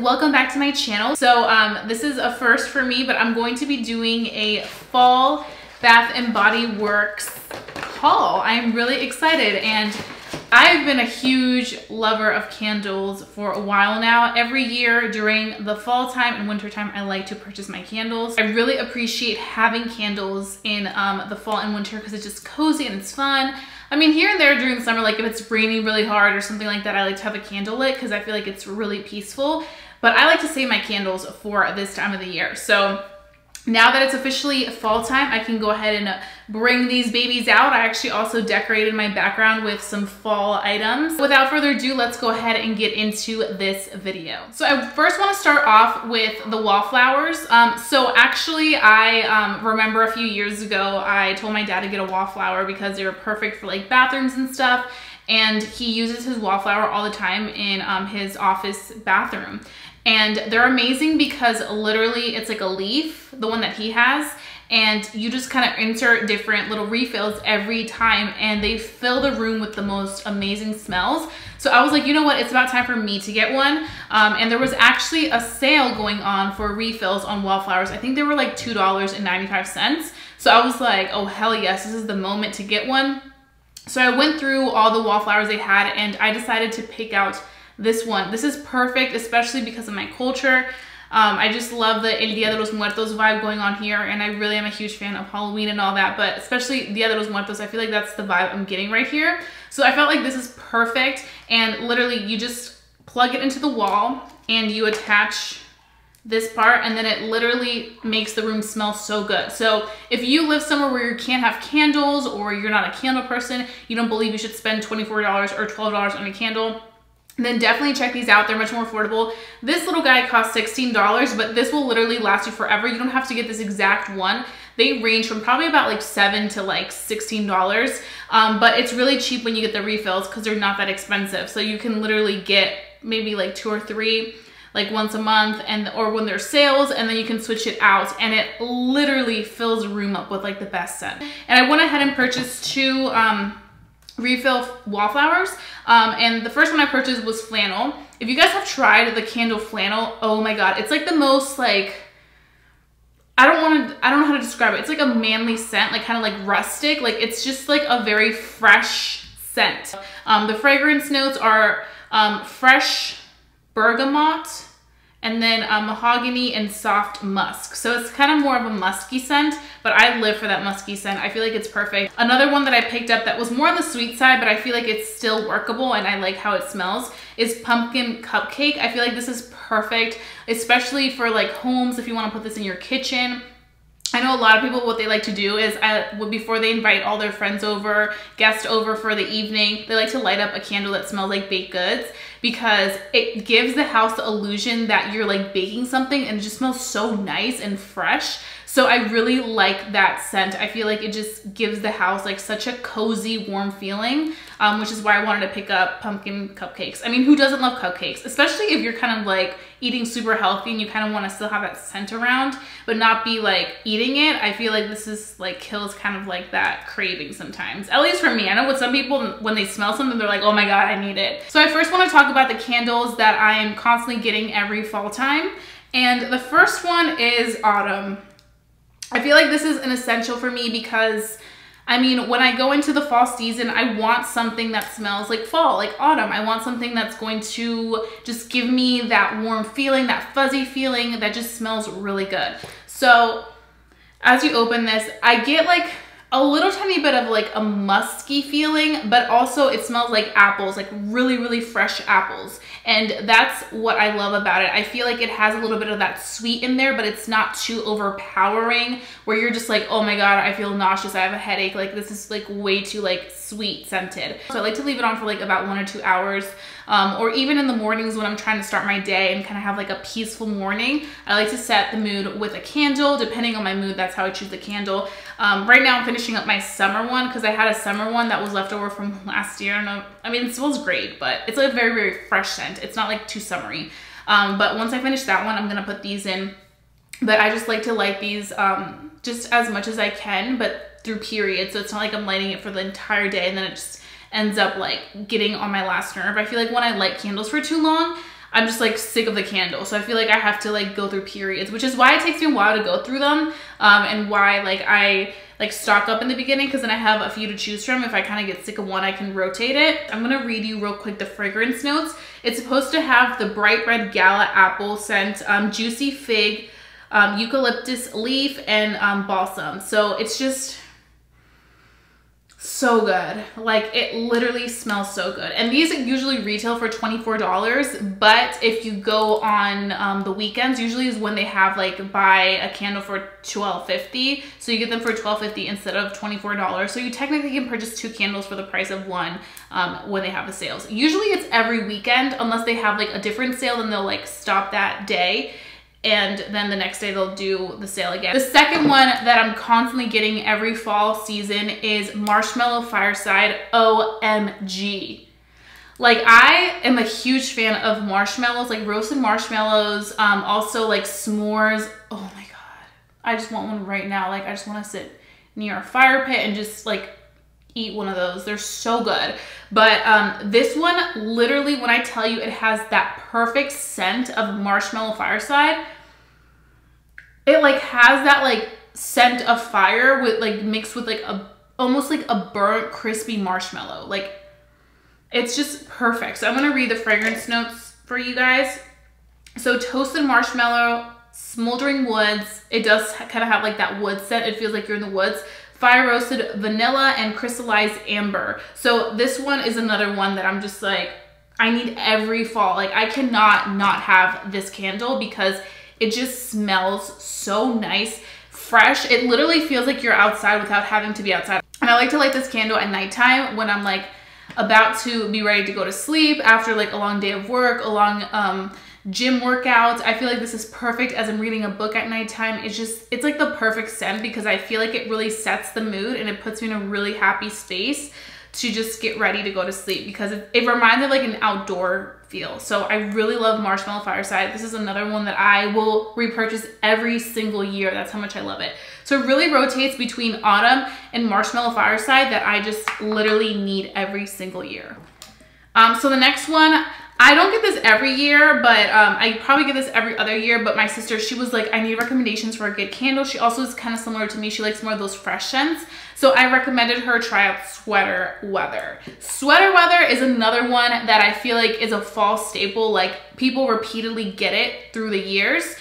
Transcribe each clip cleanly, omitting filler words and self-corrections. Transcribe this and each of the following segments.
welcome back to my channel. So this is a first for me, but I'm going to be doing a fall Bath and Body Works haul. I'm really excited, and I've been a huge lover of candles for a while now. Every year during the fall time and winter time, I like to purchase my candles. I really appreciate having candles in the fall and winter because it's just cozy and it's fun. I mean, here and there during the summer, like if it's raining really hard or something like that, I like to have a candle lit because I feel like it's really peaceful. But I like to save my candles for this time of the year. So now that it's officially fall time, I can go ahead and bring these babies out. I actually also decorated my background with some fall items. Without further ado, let's go ahead and get into this video. So I first want to start off with the Wallflowers. So actually I remember a few years ago, I told my dad to get a Wallflower because they were perfect for like bathrooms and stuff. And he uses his Wallflower all the time in his office bathroom. And they're amazing because literally it's like a leaf, the one that he has, and you just kind of insert different little refills every time and they fill the room with the most amazing smells. So I was like, you know what, it's about time for me to get one. And there was actually a sale going on for refills on Wallflowers. I think they were like $2.95. So I was like, oh hell yes, this is the moment to get one. So I went through all the Wallflowers they had and I decided to pick out this one. This is perfect, especially because of my culture. I just love the El Dia de los Muertos vibe going on here, and I really am a huge fan of Halloween and all that, but especially Dia de los Muertos, I feel like that's the vibe I'm getting right here. So I felt like this is perfect, and literally you just plug it into the wall and you attach this part, and then it literally makes the room smell so good. So if you live somewhere where you can't have candles, or you're not a candle person, you don't believe you should spend $24 or $12 on a candle, then definitely check these out. They're much more affordable. This little guy costs $16, but this will literally last you forever. You don't have to get this exact one. They range from probably about like $7 to like $16, but it's really cheap when you get the refills because they're not that expensive. So you can literally get maybe like 2 or 3 like once a month, and or when there's sales, and then you can switch it out and it literally fills the room up with like the best scent. And I went ahead and purchased 2 refill Wallflowers, and the first one I purchased was Flannel. If you guys have tried the candle Flannel, oh my god, it's like the most like, I don't know how to describe it. It's like a manly scent, like kind of like rustic, like it's just like a very fresh scent. The fragrance notes are fresh bergamot, and then mahogany and soft musk. So it's kind of more of a musky scent, but I live for that musky scent. I feel like it's perfect. Another one that I picked up that was more on the sweet side, but I feel like it's still workable and I like how it smells, is Pumpkin Cupcake. I feel like this is perfect, especially for like homes, if you want to put this in your kitchen. I know a lot of people, what they like to do is before they invite all their friends over, guests over for the evening, they like to light up a candle that smells like baked goods because it gives the house the illusion that you're like baking something, and it just smells so nice and fresh. So I really like that scent. I feel like it just gives the house like such a cozy, warm feeling, which is why I wanted to pick up pumpkin cupcakes. I mean, who doesn't love cupcakes? Especially if you're kind of like eating super healthy and you kind of want to still have that scent around, but not be like eating it. I feel like this is like kills kind of like that craving sometimes, at least for me. I know with some people, when they smell something, they're like, oh my god, I need it. So I first want to talk about the candles that I am constantly getting every fall time. And the first one is Autumn. I feel like this is an essential for me because, I mean, when I go into the fall season, I want something that smells like fall, like autumn. I want something that's going to just give me that warm feeling, that fuzzy feeling that just smells really good. So as you open this, I get like a little tiny bit of like a musky feeling, but also it smells like apples, like really, really fresh apples. And that's what I love about it. I feel like it has a little bit of that sweet in there, but it's not too overpowering where you're just like, oh my god, I feel nauseous, I have a headache. Like this is like way too like sweet scented. So I like to leave it on for like about 1 or 2 hours, or even in the mornings when I'm trying to start my day and kind of have like a peaceful morning. I like to set the mood with a candle. Depending on my mood, that's how I choose the candle. Right now I'm finishing up my summer one because I had a summer one that was left over from last year. And I mean, it smells great, but it's a very, very fresh scent. It's not like too summery. But once I finish that one, I'm gonna put these in. But I just like to light these just as much as I can, but through periods. So it's not like I'm lighting it for the entire day and then it just ends up like getting on my last nerve. I feel like when I light candles for too long, I'm just like sick of the candle. So I feel like I have to like go through periods, which is why it takes me a while to go through them, and why like I like stock up in the beginning, because then I have a few to choose from. If I kind of get sick of one, I can rotate it. I'm gonna read you real quick the fragrance notes. It's supposed to have the bright red Gala Apple scent, juicy fig, eucalyptus leaf, and balsam. So it's just so good. Like, it literally smells so good. And these usually retail for $24, but if you go on the weekends, usually is when they have like buy a candle for $12.50, so you get them for $12.50 instead of $24. So you technically can purchase 2 candles for the price of one when they have the sales. Usually it's every weekend, unless they have like a different sale, then they'll like stop that day, and then the next day they'll do the sale again. The second one that I'm constantly getting every fall season is Marshmallow Fireside. OMG. Like, I am a huge fan of marshmallows, like roasted marshmallows, also like s'mores. Oh my God. I just want one right now. Like, I just want to sit near a fire pit and just like eat one of those. They're so good. But this one, literally, when I tell you it has that perfect scent of Marshmallow Fireside, it like has that like scent of fire with like mixed with like a almost like a burnt crispy marshmallow. Like, it's just perfect. So I'm gonna read the fragrance notes for you guys. So toasted marshmallow, smoldering woods. It does kind of have like that wood scent. It feels like you're in the woods. Fire roasted vanilla and crystallized amber. So this one is another one that I'm just like, I need every fall. Like, I cannot not have this candle because it just smells so nice, fresh. It literally feels like you're outside without having to be outside. And I like to light this candle at nighttime when I'm like about to be ready to go to sleep after like a long day of work, a long gym workouts. I feel like this is perfect as I'm reading a book at nighttime. It's like the perfect scent because I feel like it really sets the mood and it puts me in a really happy space to just get ready to go to sleep, because it reminds me of like an outdoor feel. So I really love Marshmallow Fireside. This is another one that I will repurchase every single year. That's how much I love it. So it really rotates between autumn and Marshmallow Fireside that I just literally need every single year. So the next one, I don't get this every year, but I probably get this every other year. But my sister, she was like, I need recommendations for a good candle. She also is kind of similar to me. She likes more of those fresh scents. So I recommended her try out Sweater Weather. Sweater Weather is another one that I feel like is a fall staple. Like, people repeatedly get it through the years.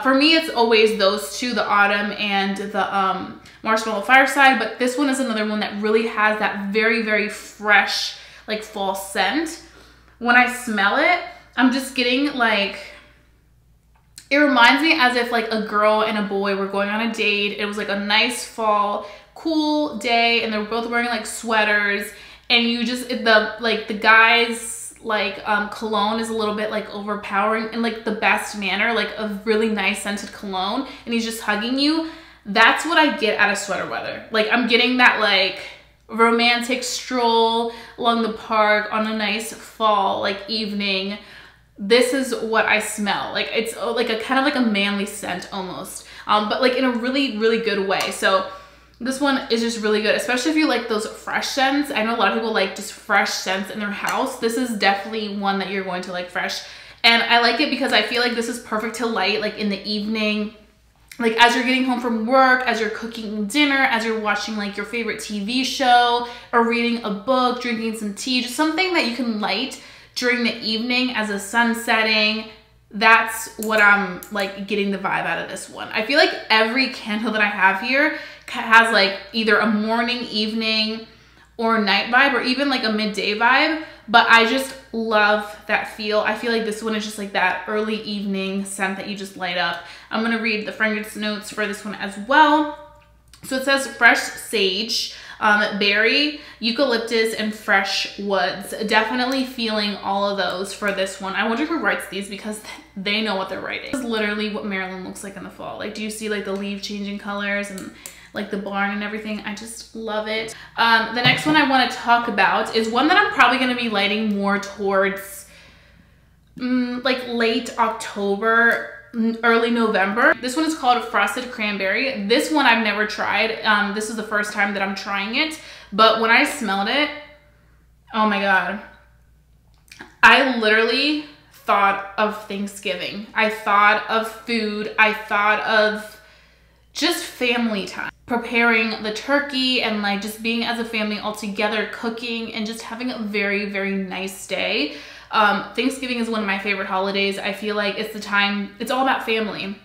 For me, it's always those two, the autumn and the Marshmallow Fireside. But this one is another one that really has that very, very fresh, like fall scent. When I smell it, I'm just getting like, it reminds me as if like a girl and a boy were going on a date. It was like a nice fall, cool day, and they were both wearing like sweaters, and you just, the guy's like cologne is a little bit like overpowering in like the best manner, like a really nice scented cologne, and he's just hugging you. That's what I get out of Sweater Weather. Like, I'm getting that like romantic stroll along the park on a nice fall like evening. This is what I smell. Like, it's like a kind of like a manly scent almost, but like in a really, really good way. So this one is just really good, especially if you like those fresh scents. I know a lot of people like just fresh scents in their house. This is definitely one that you're going to like fresh. And I like it because I feel like this is perfect to light like in the evening, like as you're getting home from work, as you're cooking dinner, as you're watching like your favorite TV show or reading a book, drinking some tea, just something that you can light during the evening as the sun's setting. That's what I'm like getting the vibe out of this one. I feel like every candle that I have here has like either a morning, evening, or night vibe, or even like a midday vibe, but I just love that feel. I feel like this one is just like that early evening scent that you just light up. I'm gonna read the fragrance notes for this one as well. So it says fresh sage, berry, eucalyptus, and fresh woods. Definitely feeling all of those for this one. I wonder who writes these because they know what they're writing. This is literally what Maryland looks like in the fall. Like, do you see like the leaves changing colors and like the barn and everything? I just love it. The next one I want to talk about is one that I'm probably going to be lighting more towards like late October, early November. This one is called Frosted Cranberry. This one I've never tried. This is the first time that I'm trying it, but when I smelled it, oh my God, I literally thought of Thanksgiving. I thought of food. I thought of just family time. Preparing the turkey and like just being as a family all together, cooking and just having a very, very nice day. Thanksgiving is one of my favorite holidays. I feel like it's the time, it's all about family.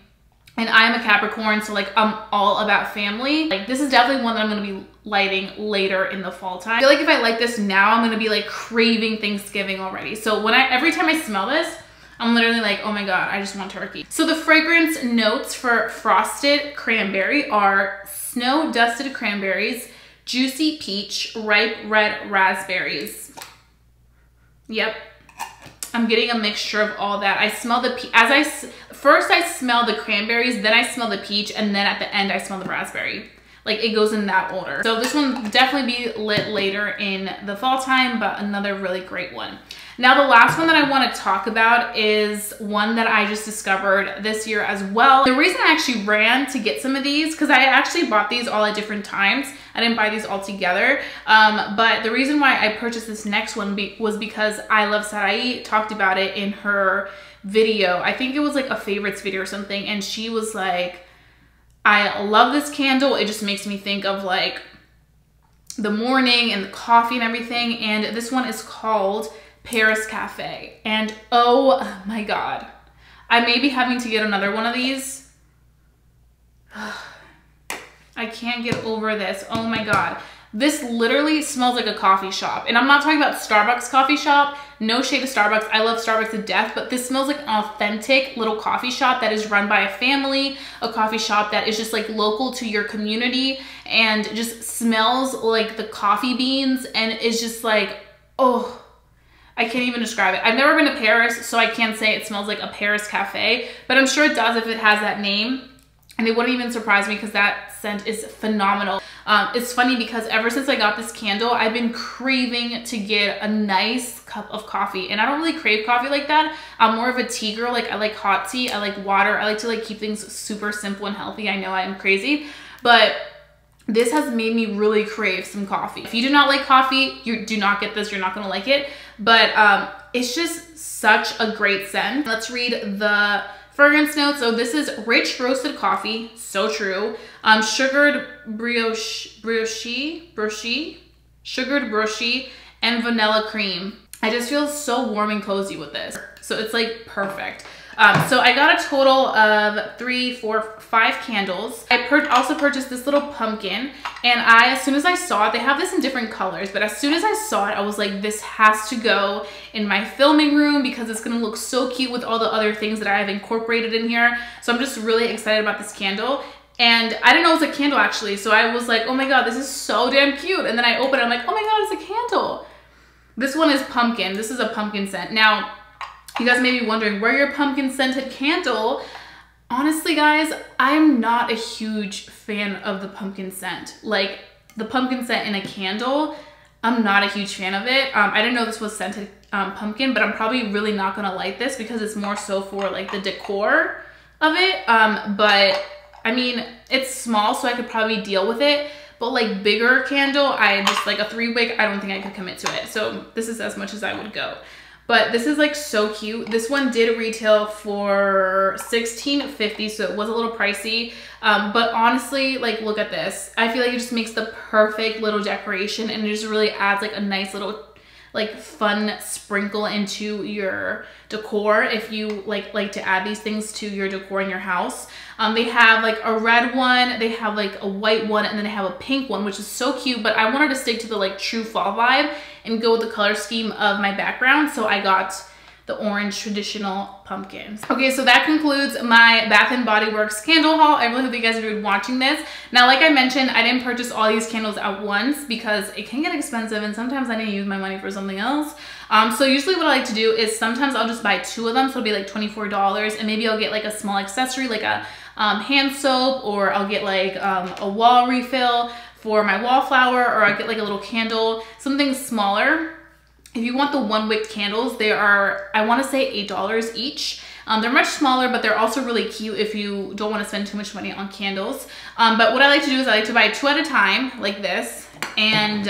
And I'm a Capricorn, so like I'm all about family. Like this is definitely one that I'm gonna be lighting later in the fall time. I feel like if I light this now, I'm gonna be like craving Thanksgiving already. So every time I smell this, I'm literally like, oh my God, I just want turkey. So the fragrance notes for frosted cranberry are snow dusted cranberries, juicy peach, ripe red raspberries. Yep. I'm getting a mixture of all that. I smell the first I smell the cranberries, then I smell the peach, and then at the end I smell the raspberry. Like it goes in that order. So this one will definitely be lit later in the fall time, but another really great one. Now the last one that I want to talk about is one that I just discovered this year as well. The reason I actually ran to get some of these, because I actually bought these all at different times. I didn't buy these all together. But the reason why I purchased this next one was because I Love Sarai talked about it in her video. I think it was like a favorites video or something. And she was like, I love this candle. It just makes me think of like the morning and the coffee and everything. And this one is called Paris Cafe. And oh my God, I may be having to get another one of these. I can't get over this. Oh my God. This literally smells like a coffee shop. And I'm not talking about Starbucks coffee shop. No shade of Starbucks. I love Starbucks to death, but this smells like an authentic little coffee shop that is run by a family, a coffee shop that is just like local to your community and just smells like the coffee beans and is just like, oh, I can't even describe it. I've never been to Paris, so I can't say it smells like a Paris cafe, but I'm sure it does if it has that name. And it wouldn't even surprise me because that scent is phenomenal. It's funny because ever since I got this candle, I've been craving to get a nice cup of coffee. And I don't really crave coffee like that. I'm more of a tea girl. Like I like hot tea, I like water. I like to like keep things super simple and healthy. I know I am crazy, but this has made me really crave some coffee. If you do not like coffee, you do not get this. You're not gonna like it. But it's just such a great scent. Let's read the fragrance notes. So this is rich roasted coffee, so true. Sugared sugared brioche, and vanilla cream. I just feel so warm and cozy with this. So it's like perfect. So I got a total of 3, 4, 5 candles. I also purchased this little pumpkin, and as soon as I saw it, they have this in different colors, but as soon as I saw it, I was like, this has to go in my filming room because it's gonna look so cute with all the other things that I have incorporated in here. So I'm just really excited about this candle. And I didn't know it was a candle actually, so I was like, oh my God, this is so damn cute. And then I opened it, I'm like, oh my God, it's a candle. This one is pumpkin. This is a pumpkin scent. Now, you guys may be wondering where your pumpkin scented candle. Honestly, guys, I'm not a huge fan of the pumpkin scent. Like the pumpkin scent in a candle, I'm not a huge fan of it. I didn't know this was scented pumpkin, but I'm probably really not gonna like this because it's more so for like the decor of it. But I mean, it's small, so I could probably deal with it. But like bigger candle, I just like a 3-wick, I don't think I could commit to it. So this is as much as I would go. But this is like so cute. This one did retail for $16.50, so it was a little pricey. But honestly, like look at this. I feel like it just makes the perfect little decoration and it just really adds like a nice little like fun sprinkle into your decor if you like to add these things to your decor in your house. They have like a red one, they have like a white one, and then they have a pink one, which is so cute, but I wanted to stick to the like true fall vibe and go with the color scheme of my background, so I got the orange traditional pumpkins. Okay, so that concludes my Bath & Body Works candle haul. I really hope you guys enjoyed watching this. Now, like I mentioned, I didn't purchase all these candles at once because it can get expensive and sometimes I need to use my money for something else. So usually what I like to do is sometimes I'll just buy 2 of them, so it'll be like $24, and maybe I'll get like a small accessory like a hand soap, or I'll get like a wall refill for my wallflower, or I'll get like a little candle, something smaller. If you want the 1-wick candles, they are, I want to say $8 each. They're much smaller, but they're also really cute if you don't want to spend too much money on candles. But what I like to do is I like to buy 2 at a time, like this. And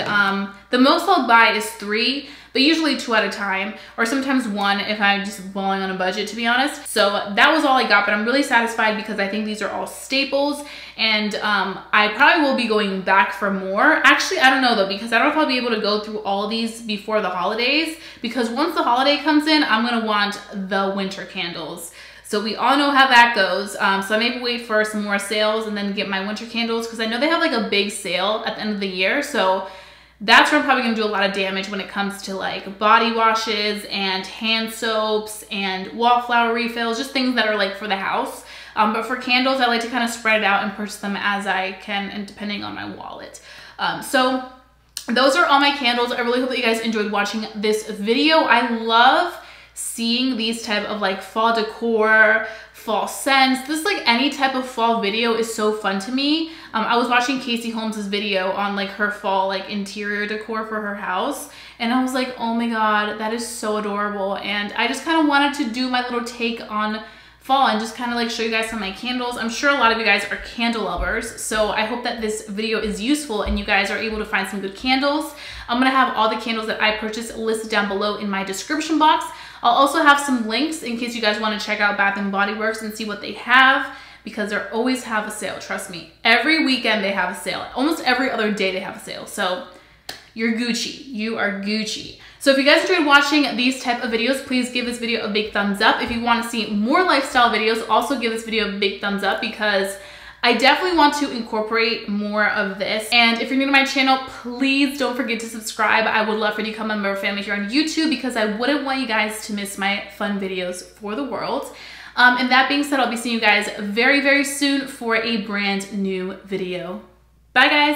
the most I'll buy is 3. but usually 2 at a time, or sometimes 1 if I'm just balling on a budget, to be honest. So that was all I got, but I'm really satisfied because I think these are all staples, and I probably will be going back for more. Actually, I don't know though, because I don't know if I'll be able to go through all of these before the holidays, because once the holiday comes in, I'm gonna want the winter candles. So we all know how that goes. So I maybe wait for some more sales and then get my winter candles, because I know they have like a big sale at the end of the year. So that's where I'm probably gonna do a lot of damage when it comes to like body washes and hand soaps and wallflower refills, just things that are like for the house. But for candles, I like to kind of spread it out and purchase them as I can, and depending on my wallet. So those are all my candles. I really hope that you guys enjoyed watching this video. I love seeing these type of like fall decor, fall scents. This, like, any type of fall video is so fun to me. I was watching Casey Holmes's video on like her fall like interior decor for her house, and I was like, oh my god, that is so adorable. And I just kind of wanted to do my little take on fall and just kind of like show you guys some of my candles. I'm sure a lot of you guys are candle lovers, so I hope that this video is useful and you guys are able to find some good candles. I'm gonna have all the candles that I purchased listed down below in my description box. I'll also have some links in case you guys want to check out Bath & Body Works and see what they have, because they always have a sale, trust me. Every weekend they have a sale. Almost every other day they have a sale. So you're Gucci. You are Gucci. So if you guys enjoyed watching these type of videos, please give this video a big thumbs up. If you want to see more lifestyle videos, also give this video a big thumbs up, because I definitely want to incorporate more of this. And if you're new to my channel, please don't forget to subscribe. I would love for you to become a member of family here on YouTube, because I wouldn't want you guys to miss my fun videos for the world. And that being said, I'll be seeing you guys very, very soon for a brand new video. Bye guys.